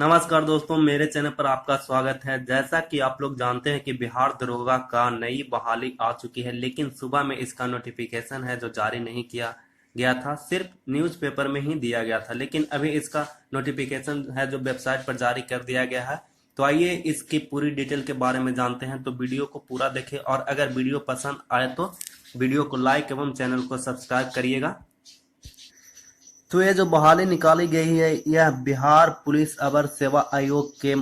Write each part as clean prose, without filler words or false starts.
नमस्कार दोस्तों, मेरे चैनल पर आपका स्वागत है। जैसा कि आप लोग जानते हैं कि बिहार दरोगा का नई बहाली आ चुकी है, लेकिन सुबह में इसका नोटिफिकेशन है जो जारी नहीं किया गया था, सिर्फ न्यूज़पेपर में ही दिया गया था। लेकिन अभी इसका नोटिफिकेशन है जो वेबसाइट पर जारी कर दिया गया है। तो आइए इसकी पूरी डिटेल के बारे में जानते हैं। तो वीडियो को पूरा देखें और अगर वीडियो पसंद आए तो वीडियो को लाइक एवं चैनल को सब्सक्राइब करिएगा। तो ये जो बहाली निकाली गई है यह बिहार पुलिस अवर सेवा आयोग के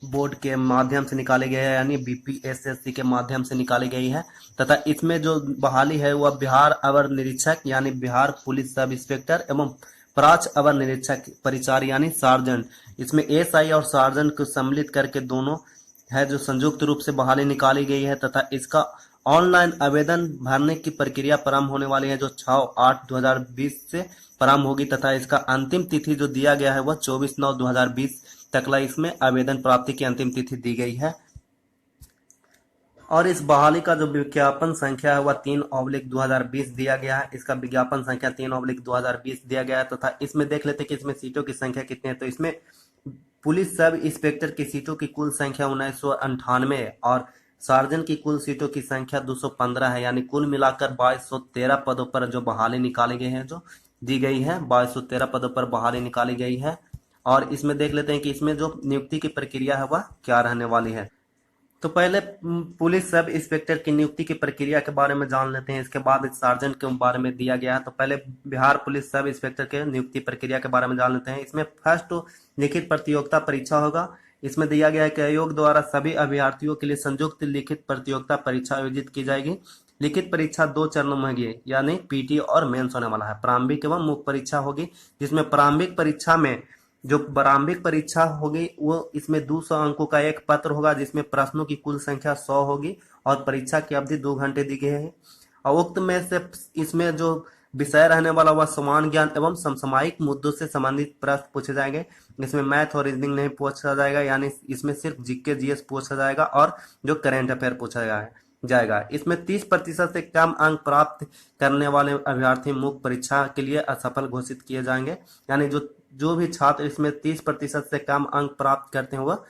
बोर्ड के माध्यम से निकाली गई है, यानी बीपीएसएससी के माध्यम से निकाली गई है। तथा इसमें जो बहाली है वह बिहार अवर निरीक्षक यानी बिहार पुलिस सब इंस्पेक्टर एवं प्राच्य अवर निरीक्षक परिचार यानी सार्जेंट, इसमें एसआई और सार्जेंट को सम्मिलित करके दोनों है जो संयुक्त रूप से बहाली निकाली गई है। तथा इसका ऑनलाइन आवेदन भरने की प्रक्रिया प्रारंभ होने वाली है जो 6/8/2020 से प्रारंभ होगी। तथा इसका अंतिम तिथि जो दिया गया है वह 24/9/2020 तक इसमें आवेदन प्राप्ति की अंतिम तिथि दी गई है। और इस बहाली का जो विज्ञापन संख्या है वह 3/2020 दिया गया है। इसका विज्ञापन संख्या 3/2020 दिया गया है। तथा इसमें देख लेते हैं कि इसमें सीटों की संख्या कितनी है। तो इसमें पुलिस सब इंस्पेक्टर की सीटों की कुल संख्या 1998 और सार्जेंट की कुल सीटों की संख्या 215 है, यानी कुल मिलाकर 2213 पदों पर जो बहाली निकाली गई है जो दी गई है, 2213 पदों पर बहाली निकाली गई है। और इसमें देख लेते हैं कि इसमें जो नियुक्ति की प्रक्रिया है वह क्या रहने वाली है। तो पहले पुलिस सब इंस्पेक्टर की नियुक्ति की प्रक्रिया के बारे में जान लेते हैं, इसके बाद सार्जेंट के बारे में दिया गया है। तो पहले बिहार पुलिस सब इंस्पेक्टर के नियुक्ति प्रक्रिया के बारे में जान लेते हैं। इसमें फर्स्ट लिखित प्रतियोगिता परीक्षा होगा। इसमें दिया गया है कि आयोग द्वारा सभी अभ्यर्थियों के लिए संयुक्त लिखित प्रतियोगिता परीक्षा आयोजित की जाएगी। लिखित परीक्षा 2 चरणों में होगी, यानी पीटी और मेंस होने वाला है। प्रारंभिक एवं मुख्य परीक्षा होगी, जिसमें प्रारंभिक परीक्षा में जो प्रारंभिक परीक्षा होगी वो इसमें 200 अंकों का एक पत्र होगा, जिसमें प्रश्नों की कुल संख्या 100 होगी और परीक्षा की अवधि 2 घंटे दी गई है। और उक्त में से इसमें जो विषय रहने वाला वह समान ज्ञान एवं समसामयिक मुद्दों से संबंधित प्रश्न पूछे जाएंगे। इसमें मैथ और रीजनिंग नहीं पूछा जाएगा, यानी इसमें सिर्फ जीके जीएस पूछा जाएगा और जो करंट अफेयर पूछा जाएगा। इसमें 30% से कम अंक प्राप्त करने वाले अभ्यर्थी मुख्य परीक्षा के लिए असफल घोषित किए जाएंगे, यानी जो भी छात्र इसमें 30% से कम अंक प्राप्त करते हैं वह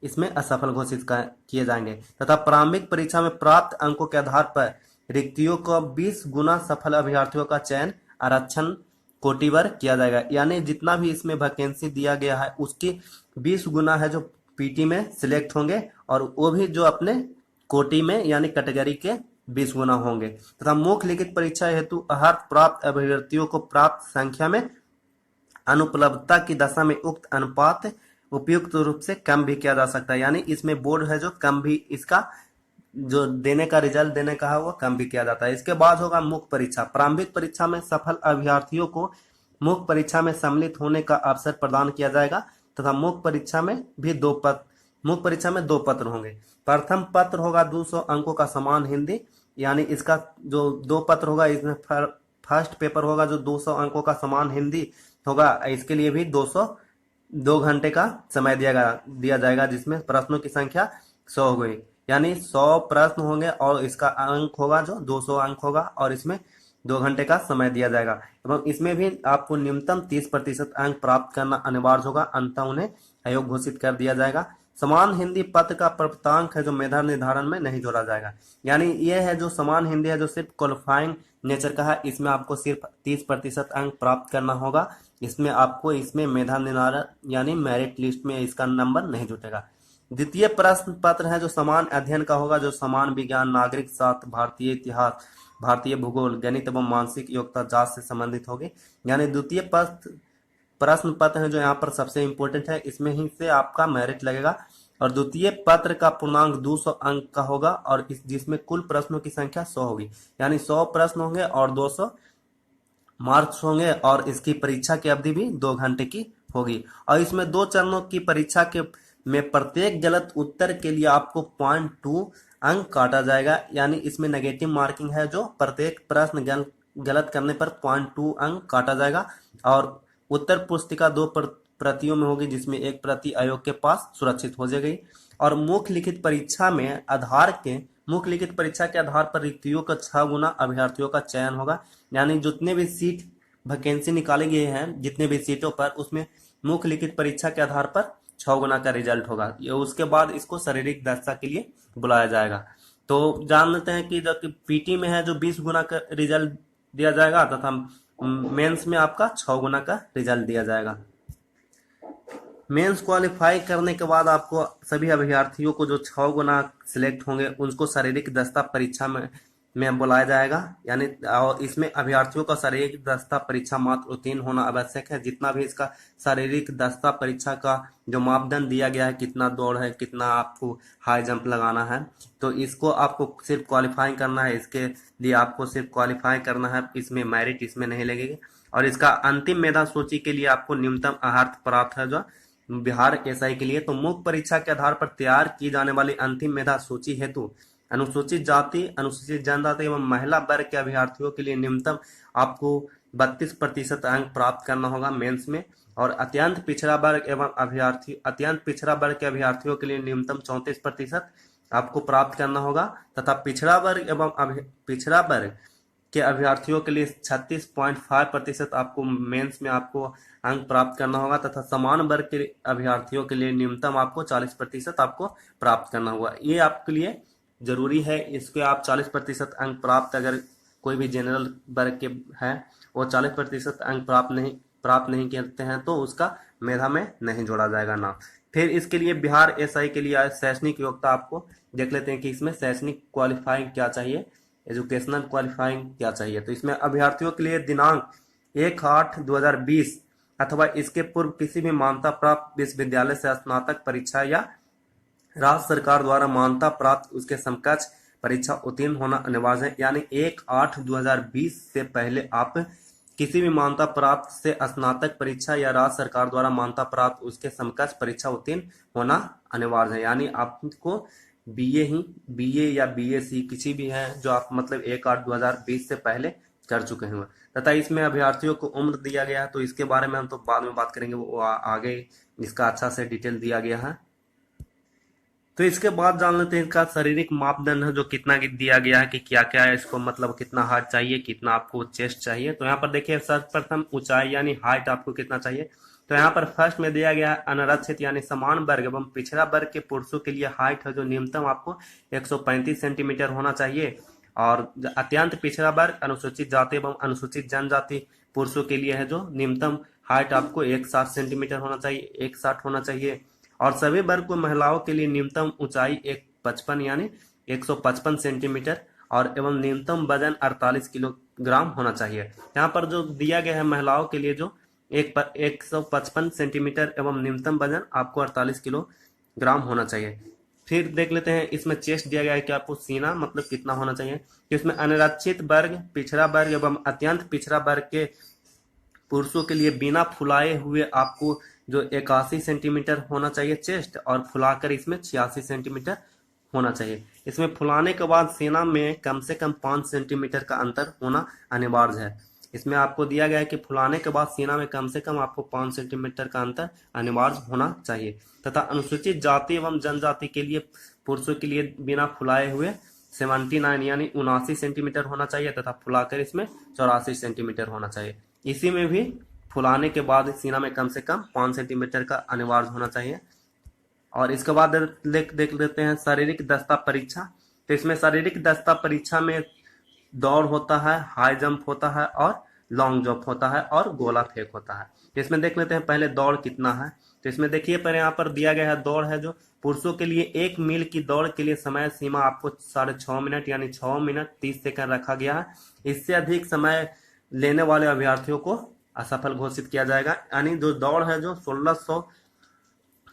इसमें असफल घोषित किए जाएंगे। तथा प्रारंभिक परीक्षा में प्राप्त अंकों के आधार पर रिक्तियों को 20 गुना सफल अभ्यर्थियों का चयन आरक्षण कोटिवर किया जाएगा, यानी जितना भी इसमें वैकेंसी दिया गया है उसकी 20 गुना है जो पीटी में सिलेक्ट होंगे और वो भी जो अपने कोटि में यानी कैटेगरी के 20 गुना होंगे। तथा मुख्य लिखित परीक्षा हेतु अर्हता प्राप्त अभ्यर्थियों को प्राप्त संख्या में अनुपलब्धता की दशा में उक्त अनुपात उपयुक्त रूप से कम भी किया जा सकता है, यानी इसमें बोर्ड है जो कम भी इसका जो देने का रिजल्ट देने का है वो कम भी किया जाता है। इसके बाद होगा मुख्य परीक्षा। प्रारंभिक परीक्षा में सफल अभ्यर्थियों को मुख्य परीक्षा में सम्मिलित होने का अवसर प्रदान किया जाएगा। तथा मुख्य परीक्षा में भी मुख्य परीक्षा में 2 पत्र होंगे। प्रथम पत्र होगा 200 अंकों का समान हिंदी, यानी इसका जो 2 पत्र होगा इसमें फर्स्ट पेपर होगा जो 200 अंकों का समान हिंदी होगा। इसके लिए भी 2 घंटे का समय दिया जाएगा, जिसमें प्रश्नों की संख्या 100 हो गई, यानी 100 प्रश्न होंगे और इसका अंक होगा जो 200 अंक होगा और इसमें 2 घंटे का समय दिया जाएगा। एवं इसमें भी आपको न्यूनतम 30% अंक प्राप्त करना अनिवार्य होगा, अंततः उन्हें आयोग घोषित कर दिया जाएगा। समान हिंदी पत्र का प्राप्तांक है जो मेधा निर्धारण में नहीं जोड़ा जाएगा, यानी यह है जो समान हिंदी है जो सिर्फ क्वालिफाइंग नेचर का है, इसमें आपको सिर्फ 30% अंक प्राप्त करना होगा। इसमें आपको इसमें मेधा निर्धारण यानी मेरिट लिस्ट में इसका नंबर नहीं जुटेगा। द्वितीय प्रश्न पत्र है जो समान अध्ययन का होगा, जो समान विज्ञान, नागरिक शास्त्र, भारतीय इतिहास, भारतीय भूगोल, गणित एवं मानसिक योग्यता जांच से संबंधित होगी। यानी द्वितीय प्रश्न पत्र है जो यहाँ पर सबसे इंपॉर्टेंट है, इसमें ही से आपका मेरिट लगेगा। और द्वितीय पत्र का पूर्णांक 200 अंक का होगा और जिसमें कुल प्रश्नों की संख्या 100 होगी, यानी 100 प्रश्न होंगे और 200 मार्क्स होंगे और इसकी परीक्षा की अवधि भी 2 घंटे की होगी। और इसमें 2 चरणों की परीक्षा के में प्रत्येक गलत उत्तर के लिए आपको 0.2 अंक काटा जाएगा, यानी इसमें नेगेटिव मार्किंग है जो प्रत्येक प्रश्न गलत करने पर 0.2 अंक काटा जाएगा। और उत्तर पुस्तिका 2 प्रतियों में होगी, जिसमें एक प्रति आयोग के पास सुरक्षित हो जाएगी। और मुख्य लिखित परीक्षा के आधार पर रिक्तियों का 6 गुना अभ्यर्थियों का चयन होगा, यानी जितने भी सीट वैकेंसी निकाले गए हैं जितने भी सीटों पर उसमें मुख्य लिखित परीक्षा के आधार पर 6 गुना का रिजल्ट होगा। ये उसके बाद इसको शारीरिक दक्षता के लिए बुलाया जाएगा। तो जान लेते हैं कि जो कि पीटी में है जो 20 गुना का रिजल्ट दिया जाएगा तथा मेंस में आपका 6 गुना का रिजल्ट दिया जाएगा। मेंस क्वालिफाई करने के बाद आपको सभी अभ्यर्थियों को जो 6 गुना सिलेक्ट होंगे उनको शारीरिक दक्षता परीक्षा में बुलाया जाएगा। यानी और इसमें अभ्यर्थियों का शारीरिक दक्षता परीक्षा मात्र उत्तीर्ण होना आवश्यक है। जितना भी इसका शारीरिक दक्षता परीक्षा का जो मापदंड दिया गया है, कितना दौड़ है, कितना आपको हाई जंप लगाना है, तो इसको आपको सिर्फ क्वालिफाई करना है। इसके लिए आपको सिर्फ क्वालिफाई करना है, इसमें मेरिट इसमें नहीं लगेगी। और इसका अंतिम मेधा सूची के लिए आपको न्यूनतम अर्हता प्राप्त है जो बिहार एसआई के लिए। तो मुख्य परीक्षा के आधार पर तैयार की जाने वाली अंतिम मेधा सूची हेतु अनुसूचित जाति, अनुसूचित जनजाति एवं महिला वर्ग के अभ्यर्थियों के लिए न्यूनतम आपको 32% अंक प्राप्त करना होगा मेंस में। और अत्यंत पिछड़ा वर्ग के अभ्यर्थियों के लिए न्यूनतम 34% आपको प्राप्त करना होगा तथा पिछड़ा वर्ग के अभ्यर्थियों के लिए 36.5% आपको मेंस में आपको अंक प्राप्त करना होगा तथा समान वर्ग के अभ्यर्थियों के लिए न्यूनतम आपको 40% आपको प्राप्त करना होगा। ये आपके लिए जरूरी है। इसके आप 40% अंक प्राप्त, अगर कोई भी जनरल वर्ग के है वो 40% अंक प्राप्त नहीं करते हैं तो उसका मेधा में नहीं जोड़ा जाएगा ना। फिर इसके लिए बिहार एसआई के लिए शैक्षणिक योग्यता आपको देख लेते हैं कि इसमें शैक्षणिक क्वालिफाइंग क्या चाहिए, एजुकेशनल क्वालिफाइंग क्या चाहिए। तो इसमें अभ्यर्थियों के लिए दिनांक 1/8/2020 अथवा इसके पूर्व किसी भी मान्यता प्राप्त विश्वविद्यालय से स्नातक परीक्षा या राज्य सरकार द्वारा मान्यता प्राप्त उसके समकक्ष परीक्षा उत्तीर्ण होना अनिवार्य है। यानी 1/8/2020 से पहले आप किसी भी मान्यता प्राप्त से स्नातक परीक्षा या राज्य सरकार द्वारा मान्यता प्राप्त उसके समकक्ष परीक्षा उत्तीर्ण होना अनिवार्य है। यानी आपको बीए या बीएससी किसी भी है जो आप मतलब 1/8/2020 से पहले कर चुके हैं। तथा इसमें अभ्यर्थियों को उम्र दिया गया है, तो इसके बारे में हम तो बाद में बात करेंगे, वो आगे इसका अच्छा से डिटेल दिया गया है। तो इसके बाद जान लेते हैं इसका शारीरिक मापदंड है जो कितना दिया गया है कि क्या क्या है इसको, मतलब कितना हाइट चाहिए, कितना आपको चेस्ट चाहिए। तो यहाँ पर देखिए सर्वप्रथम ऊंचाई यानी हाइट आपको कितना चाहिए। तो यहाँ पर फर्स्ट में दिया गया है अनारक्षित यानी समान वर्ग एवं पिछड़ा वर्ग के पुरुषों के लिए हाइट है जो न्यूनतम आपको 135 सेंटीमीटर होना चाहिए। और अत्यंत पिछड़ा वर्ग, अनुसूचित जाति एवं अनुसूचित जनजाति पुरुषों के लिए है जो न्यूनतम हाइट आपको 160 सेंटीमीटर होना चाहिए, 160 होना चाहिए। और सभी वर्ग को महिलाओं के लिए न्यूनतम ऊंचाई 155 यानी 155 सेंटीमीटर और एवं न्यूनतम वजन 48 किलोग्राम होना चाहिए। यहाँ पर जो दिया गया है महिलाओं के लिए जो 155 सेंटीमीटर एवं न्यूनतम वजन आपको 48 किलोग्राम होना चाहिए। फिर देख लेते हैं इसमें चेस्ट दिया गया है कि आपको सीना मतलब कितना होना चाहिए। इसमें अनारक्षित वर्ग, पिछड़ा वर्ग एवं अत्यंत पिछड़ा वर्ग के पुरुषों के लिए बिना फुलाए हुए आपको जो 81 सेंटीमीटर होना चाहिए चेस्ट और फुलाकर इसमें 86 सेंटीमीटर होना चाहिए। इसमें फुलाने के बाद सीना में कम से कम 5 सेंटीमीटर का अंतर होना अनिवार्य है। इसमें आपको दिया गया है कि फुलाने के बाद सीना में कम से कम आपको 5 सेंटीमीटर का अंतर अनिवार्य होना चाहिए। तथा अनुसूचित जाति एवं जनजाति के लिए पुरुषों के लिए बिना फुलाए हुए 79 यानी 79 सेंटीमीटर होना चाहिए तथा फुलाकर इसमें 84 सेंटीमीटर होना चाहिए। इसी में भी फुलाने के बाद सीना में कम से कम 5 सेंटीमीटर का अनिवार्य होना चाहिए। और इसके बाद देख लेते हैं शारीरिक दक्षता परीक्षा। तो इसमें शारीरिक दक्षता परीक्षा में दौड़ होता है, हाई जंप होता है और लॉन्ग जंप होता है और गोला फेंक होता है। तो इसमें देख लेते हैं पहले दौड़ कितना है। तो इसमें देखिए पहले यहाँ पर दिया गया है दौड़ है जो पुरुषों के लिए 1 मील की दौड़ के लिए समय सीमा आपको 6.5 मिनट यानी 6 मिनट 30 सेकंड रखा गया है। इससे अधिक समय लेने वाले अभ्यर्थियों को असफल घोषित किया जाएगा। यानी जो दौड़ है जो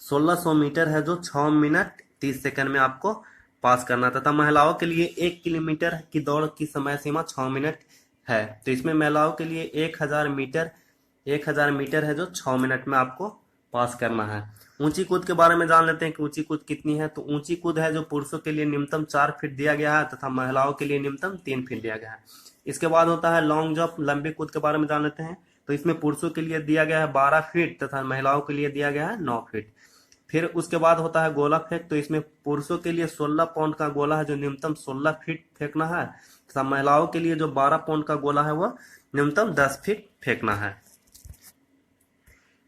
1600 मीटर है जो 6 मिनट 30 सेकंड में आपको पास करना तथा महिलाओं के लिए 1 किलोमीटर की दौड़ की समय सीमा 6 मिनट है। तो इसमें महिलाओं के लिए 1000 मीटर है जो 6 मिनट में आपको पास करना है। ऊंची कूद के बारे में जान लेते हैं कि ऊंची कूद कितनी है। तो ऊंची कूद है जो पुरुषों के लिए न्यूनतम 4 फीट दिया गया है तथा महिलाओं के लिए न्यूनतम 3 फीट दिया गया है। इसके बाद होता है लॉन्ग जंप, लंबी कूद के बारे में जान लेते हैं। तो इसमें पुरुषों के लिए दिया गया है 12 फीट तथा महिलाओं के लिए दिया गया है 9 फीट। फिर उसके बाद होता है गोला फेंक। तो इसमें पुरुषों के लिए 16 पाउंड का गोला है जो न्यूनतम 16 फीट फेंकना है तथा महिलाओं के लिए जो 12 पाउंड का गोला है वह न्यूनतम 10 फीट फेंकना है।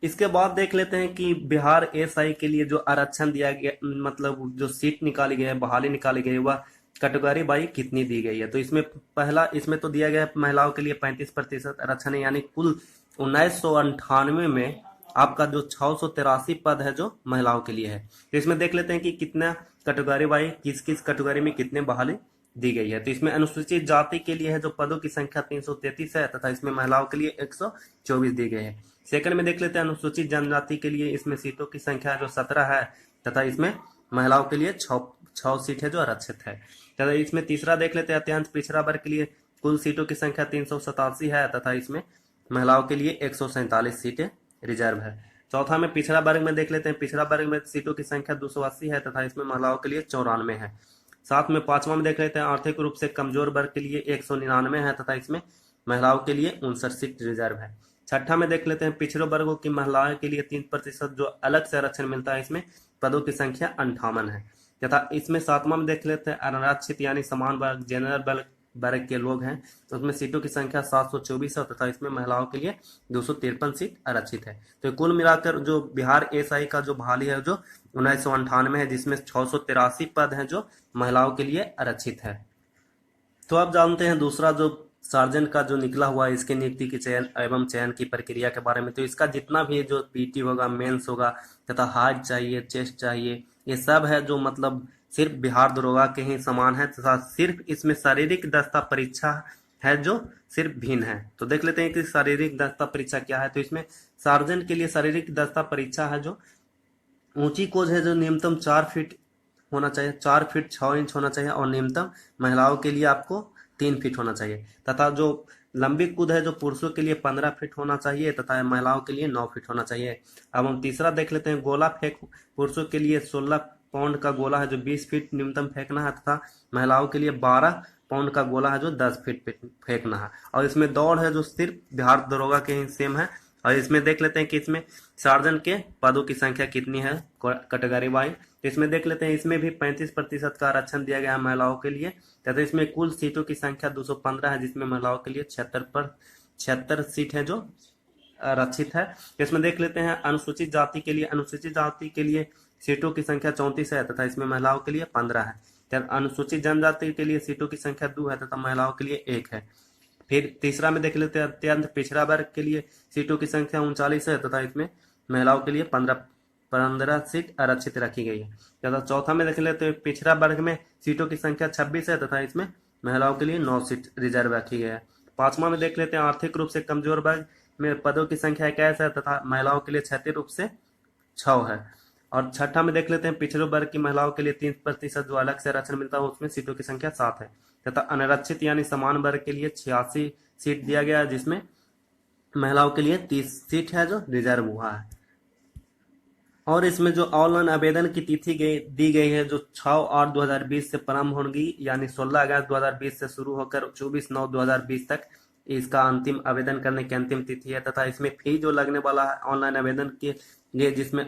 इसके बाद देख लेते हैं कि बिहार एसआई के लिए जो आरक्षण दिया गया, मतलब जो सीट निकाली गई है, बहाली निकाली गई है, वह कैटेगरी बाई कितनी दी गई है। तो इसमें पहला, इसमें तो दिया गया है महिलाओं के लिए 35% आरक्षण है, यानी कुल 1998 में आपका जो 683 पद है जो महिलाओं के लिए है। तो इसमें देख लेते हैं कि कितना कैटेगरी बाई, किस किस कैटेगरी में कितने बहाली दी गई है। तो इसमें अनुसूचित जाति के लिए है जो पदों की संख्या 333 है, तथा इसमें महिलाओं के लिए 124 दी गई है। सेकंड में देख लेते हैं अनुसूचित जनजाति के लिए, इसमें सीटों की संख्या जो 17 है, तथा इसमें महिलाओं के लिए 6 सीट है जो आरक्षित है। तथा इसमें तीसरा देख लेते हैं अत्यंत पिछड़ा वर्ग के लिए, कुल सीटों की संख्या 387 है, तथा इसमें महिलाओं के लिए 147 सीटें रिजर्व है। चौथा में पिछड़ा वर्ग में देख लेते हैं, पिछड़ा वर्ग में सीटों की संख्या 280 है, तथा इसमें महिलाओं के लिए 94 है। साथ में पांचवा में देख लेते हैं आर्थिक रूप से कमजोर वर्ग के लिए 199 है, तथा इसमें महिलाओं के लिए 59 सीट रिजर्व है। छठा में देख लेते हैं पिछड़े वर्गों की महिलाओं के लिए 3% जो अलग से आरक्षण मिलता है, इसमें पदों की संख्या 58 है। तथा इसमें सातवां में देख लेते हैं अनारक्षित यानी समान वर्ग जनरल वर्ग के लोग हैं, तो उसमें सीटों की संख्या 724 है, तथा इसमें महिलाओं के लिए 253 सीट आरक्षित है। तो कुल मिलाकर जो बिहार एसआई का जो बहाली है जो 1998 है, जिसमें 683 पद हैं जो महिलाओं के लिए आरक्षित है। तो आप जानते हैं दूसरा जो सार्जेंट का जो निकला हुआ है, इसके नियुक्ति की चयन एवं चयन की प्रक्रिया के बारे में। तो इसका जितना भी जो पीटी होगा, मेंस होगा, तथा हार्ट चाहिए, चेस्ट चाहिए, ये सब है जो मतलब सिर्फ बिहार दरोगा के ही समान है, तथा सिर्फ इसमें शारीरिक दस्ता परीक्षा है जो सिर्फ भिन्न है। तो देख लेते हैं कि शारीरिक दस्ता परीक्षा क्या है। तो इसमें सार्जेंट के लिए शारीरिक दस्ता परीक्षा है जो ऊंची कोज है जो न्यूनतम 4 फीट होना चाहिए, 4 फीट 6 इंच होना चाहिए, और न्यूनतम महिलाओं के लिए आपको 3 फीट होना चाहिए। तथा जो लंबी कूद है जो पुरुषों के लिए 15 फीट होना चाहिए, तथा महिलाओं के लिए 9 फीट होना चाहिए। अब हम तीसरा देख लेते हैं गोला फेंक, पुरुषों के लिए 16 पाउंड का गोला है जो 20 फीट न्यूनतम फेंकना है, तथा महिलाओं के लिए 12 पाउंड का गोला है जो 10 फीट फेंकना है। और इसमें दौड़ है जो सिर्फ बिहार दरोगा के ही सेम है। और इसमें देख लेते हैं कि इसमें सार्जेंट के पदों की संख्या कितनी है कैटेगरी वाइज। तो इसमें देख लेते हैं, इसमें भी 35% का आरक्षण दिया गया है महिलाओं के लिए, तथा इसमें कुल सीटों की संख्या 215 है, जिसमें महिलाओं के लिए 76 सीट है जो आरक्षित है। इसमें देख लेते हैं अनुसूचित जाति के लिए, अनुसूचित जाति के लिए सीटों की संख्या 34 है, तथा इसमें महिलाओं के लिए 15 है। अनुसूचित जनजाति के लिए सीटों की संख्या 2 है, तथा महिलाओं के लिए 1 है। फिर तीसरा में देख लेते हैं अत्यंत पिछड़ा वर्ग के लिए सीटों की संख्या 39 है, तथा इसमें महिलाओं के लिए 15 सीट आरक्षित रखी गई है। तथा चौथा में देख लेते हैं पिछड़ा वर्ग में सीटों की संख्या 26 है, तथा इसमें महिलाओं के लिए 9 सीट रिजर्व रखी गई है। पांचवा में देख लेते हैं आर्थिक रूप से कमजोर वर्ग में पदों की संख्या 21 है, तथा महिलाओं के लिए क्षैतिज रूप से 6 है। और छठा में देख लेते हैं पिछड़े वर्ग की महिलाओं के लिए 3% जो अलग से आरक्षण मिलता है, उसमें सीटों की संख्या 7 है। तथा अनारक्षित यानी समान वर्ग के लिए 86 सीट दिया गया है, जिसमें महिलाओं के लिए 30 सीट है जो रिजर्व हुआ है। और इसमें जो ऑनलाइन आवेदन की तिथि दी गई है जो 6/8/2020 से प्रारंभ होगी, यानी 16 अगस्त 2020 से शुरू होकर 24/9/2020 तक इसका अंतिम आवेदन करने की अंतिम तिथि है। तथा इसमें फी जो लगने वाला है ऑनलाइन आवेदन के लिए, जिसमें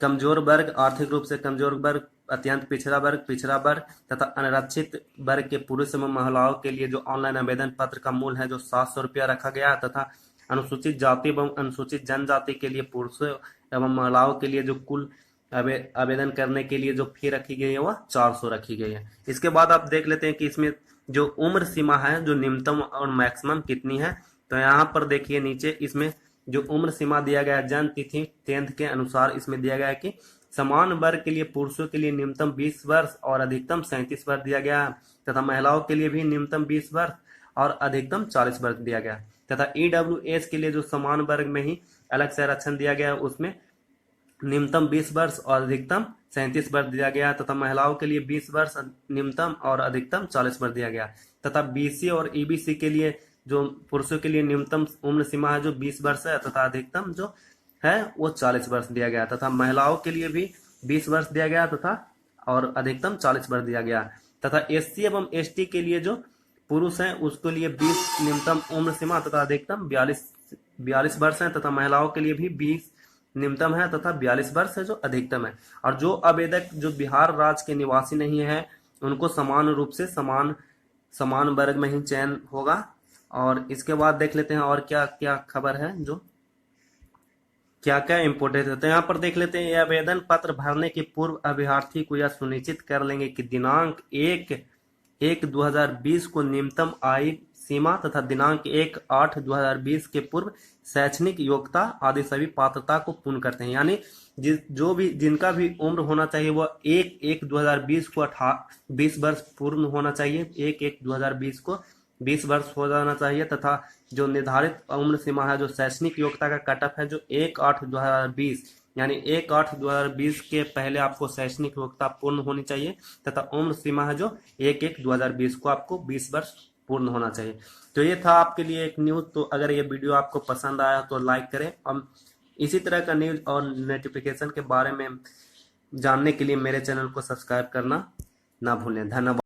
कमजोर वर्ग, आर्थिक रूप से कमजोर वर्ग, अत्यंत पिछड़ा वर्ग तथा अनारक्षित वर्ग के पुरुष एवं महिलाओं के लिए जो ऑनलाइन आवेदन पत्र का मूल्य है जो 700 रुपया रखा गया, तथा अनुसूचित जाति एवं अनुसूचित जनजाति के लिए पुरुषों एवं महिलाओं के लिए जो कुल आवेदन करने के लिए जो फी रखी गई है वह 400 रखी गई है। इसके बाद आप देख लेते हैं कि इसमें जो उम्र सीमा है जो न्यूनतम और मैक्सिमम कितनी है। तो यहाँ पर देखिए नीचे इसमें जो उम्र सीमा दिया गया है जन्म तिथि 10th के अनुसार, इसमें दिया गया है कि समान वर्ग के लिए पुरुषों के लिए न्यूनतम 20 वर्ष और अधिकतम 37 वर्ष दिया गया है, तथा महिलाओं के लिए भी न्यूनतम 20 वर्ष और अधिकतम 40 वर्ष दिया गया है। तथा ईडब्ल्यूएस के लिए जो समान वर्ग में ही अलग से आरक्षण दिया गया है, उसमें न्यूनतम 20 वर्ष और अधिकतम 37 वर्ष दिया गया, तथा महिलाओं के लिए 20 वर्ष न्यूनतम और अधिकतम 40 वर्ष दिया गया। तथा बीसी और ईबीसी के लिए जो पुरुषों के लिए न्यूनतम उम्र सीमा है जो 20 वर्ष है, तथा अधिकतम जो है वो 40 वर्ष दिया गया, तथा महिलाओं के लिए भी 20 वर्ष दिया गया तथा और अधिकतम 40 वर्ष दिया गया। तथा एससी एवं एसटी के लिए जो पुरुष हैं उसके लिए 20 न्यूनतम उम्र सीमा तथा अधिकतम 42 वर्ष है, तथा महिलाओं के लिए भी 20 न्यूनतम है तथा 42 वर्ष है जो अधिकतम है। और जो आवेदक जो बिहार राज्य के निवासी नहीं है उनको समान रूप से समान वर्ग में ही चयन होगा। और इसके बाद देख लेते हैं और क्या क्या खबर है जो क्या क्या इम्पोर्टेंट है, तो यहाँ पर देख लेते हैं। ये आवेदन पत्र भरने के पूर्व अभ्यर्थी को यह सुनिश्चित कर लेंगे कि दिनांक 1/1/2020 को न्यूनतम आयु सीमा तथा दिनांक 1/8/2020 के पूर्व शैक्षणिक योग्यता आदि सभी पात्रता को पूर्ण करते हैं। यानी जिनका भी उम्र होना चाहिए वह 1/1/2020 को 20 वर्ष पूर्ण होना चाहिए, 1/1/2020 को 20 वर्ष हो जाना चाहिए, तथा जो निर्धारित उम्र सीमा है, जो शैक्षणिक योग्यता का कट ऑफ है, जो 1/8/2020 यानी 1/8/2020 के पहले आपको शैक्षणिक योग्यता पूर्ण होनी चाहिए, तथा उम्र सीमा है जो 1/1/2020 को आपको 20 वर्ष पूर्ण होना चाहिए। तो ये था आपके लिए एक न्यूज। तो अगर ये वीडियो आपको पसंद आया तो लाइक करें। हम इसी तरह का न्यूज और नोटिफिकेशन के बारे में जानने के लिए मेरे चैनल को सब्सक्राइब करना ना भूलें। धन्यवाद।